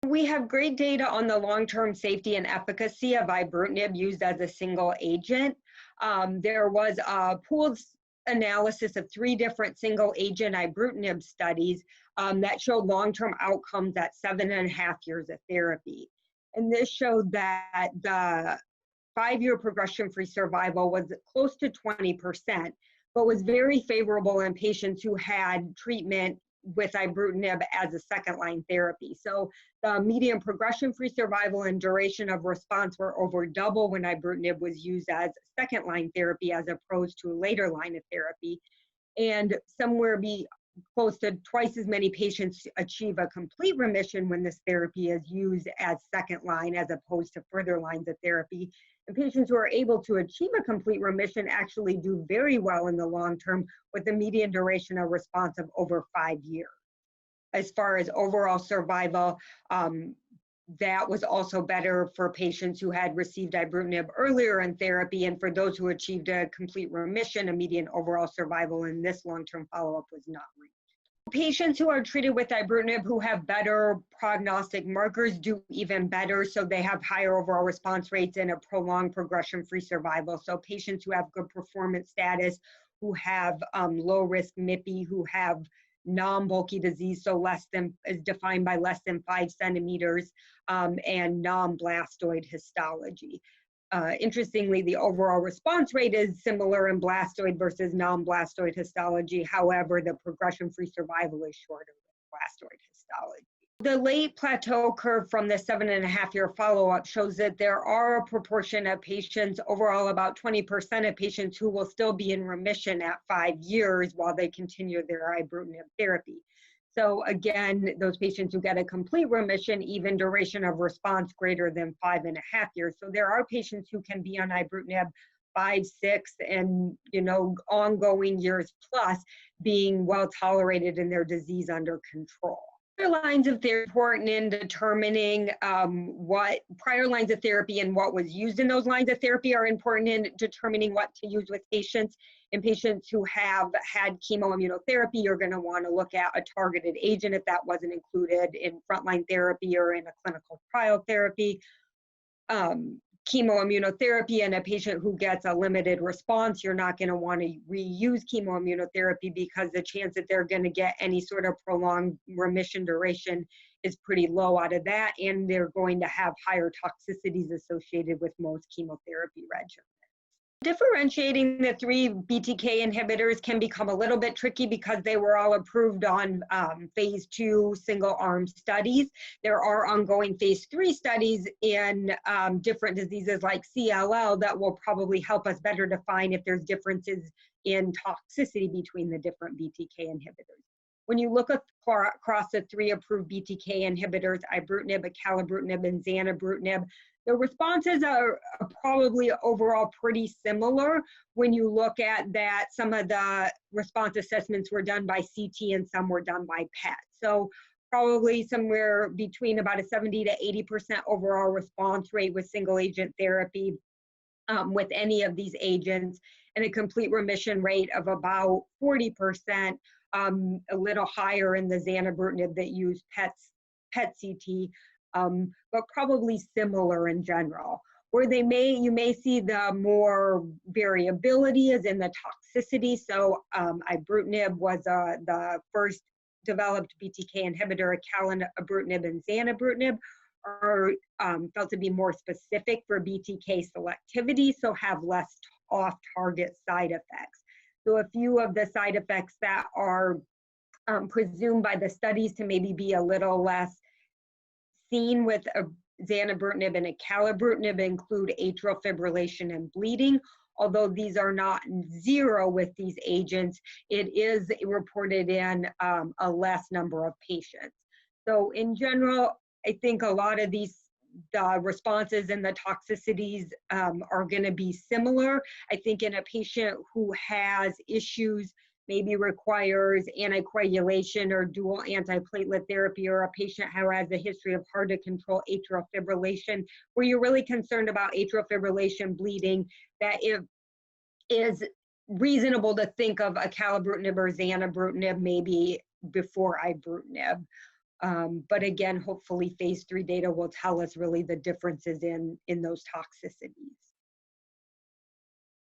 We have great data on the long-term safety and efficacy of ibrutinib used as a single agent. There was a pooled analysis of 3 different single agent ibrutinib studies that showed long-term outcomes at 7.5 years of therapy. And this showed that the 5-year progression-free survival was close to 20%, but was very favorable in patients who had treatment with ibrutinib as a second-line therapy. So the median progression-free survival and duration of response were over double when ibrutinib was used as second-line therapy as opposed to a later line of therapy. And somewhere close to twice as many patients achieve a complete remission when this therapy is used as second line as opposed to further lines of therapy. And patients who are able to achieve a complete remission actually do very well in the long term with a median duration of response of over 5 years. As far as overall survival, that was also better for patients who had received ibrutinib earlier in therapy, and for those who achieved a complete remission, a median overall survival in this long-term follow-up was not reached. Patients who are treated with ibrutinib who have better prognostic markers do even better, so they have higher overall response rates and a prolonged progression-free survival. So patients who have good performance status, who have low-risk MIPI, who have non-bulky disease, so is defined by less than 5 centimeters, and non-blastoid histology. Interestingly, the overall response rate is similar in blastoid versus non-blastoid histology. However, the progression-free survival is shorter with blastoid histology. The late plateau curve from the 7.5-year follow-up shows that there are a proportion of patients, overall about 20% of patients, who will still be in remission at 5 years while they continue their ibrutinib therapy. So again, those patients who get a complete remission, even duration of response greater than 5.5 years. So there are patients who can be on ibrutinib 5, 6, and ongoing years plus, being well tolerated and their disease under control. Lines of therapy are important in determining what prior lines of therapy and what was used in those lines of therapy are important in determining what to use with patients. In patients who have had chemoimmunotherapy, you're going to want to look at a targeted agent if that wasn't included in frontline therapy or in a clinical trial therapy. Chemoimmunotherapy in a patient who gets a limited response, you're not going to want to reuse chemoimmunotherapy because the chance that they're going to get any sort of prolonged remission duration is pretty low out of that, and they're going to have higher toxicities associated with most chemotherapy regimens. Differentiating the 3 BTK inhibitors can become a little bit tricky because they were all approved on phase 2 single-arm studies. There are ongoing phase 3 studies in different diseases like CLL that will probably help us better define if there's differences in toxicity between the different BTK inhibitors. When you look across the 3 approved BTK inhibitors, ibrutinib, acalabrutinib, and zanubrutinib, the responses are probably overall pretty similar when you look at that. Some of the response assessments were done by CT and some were done by PET. So probably somewhere between about a 70 to 80% overall response rate with single agent therapy with any of these agents, and a complete remission rate of about 40%, a little higher in the zanubrutinib that used PET CT. But probably similar in general. Where you may see the more variability is in the toxicity. So ibrutinib was the first developed BTK inhibitor. Acalabrutinib and zanubrutinib are felt to be more specific for BTK selectivity, so have less off-target side effects. So a few of the side effects that are presumed by the studies to maybe be a little less seen with zanubrutinib and acalabrutinib include atrial fibrillation and bleeding. Although these are not 0 with these agents, it is reported in a less number of patients. So in general, I think a lot of the responses and the toxicities are going to be similar. I think in a patient who has issues, maybe requires anticoagulation or dual antiplatelet therapy, or a patient who has a history of hard to control atrial fibrillation, where you're really concerned about atrial fibrillation, bleeding, that it is reasonable to think of acalabrutinib or zanubrutinib maybe before ibrutinib. But again, hopefully phase 3 data will tell us really the differences in those toxicities.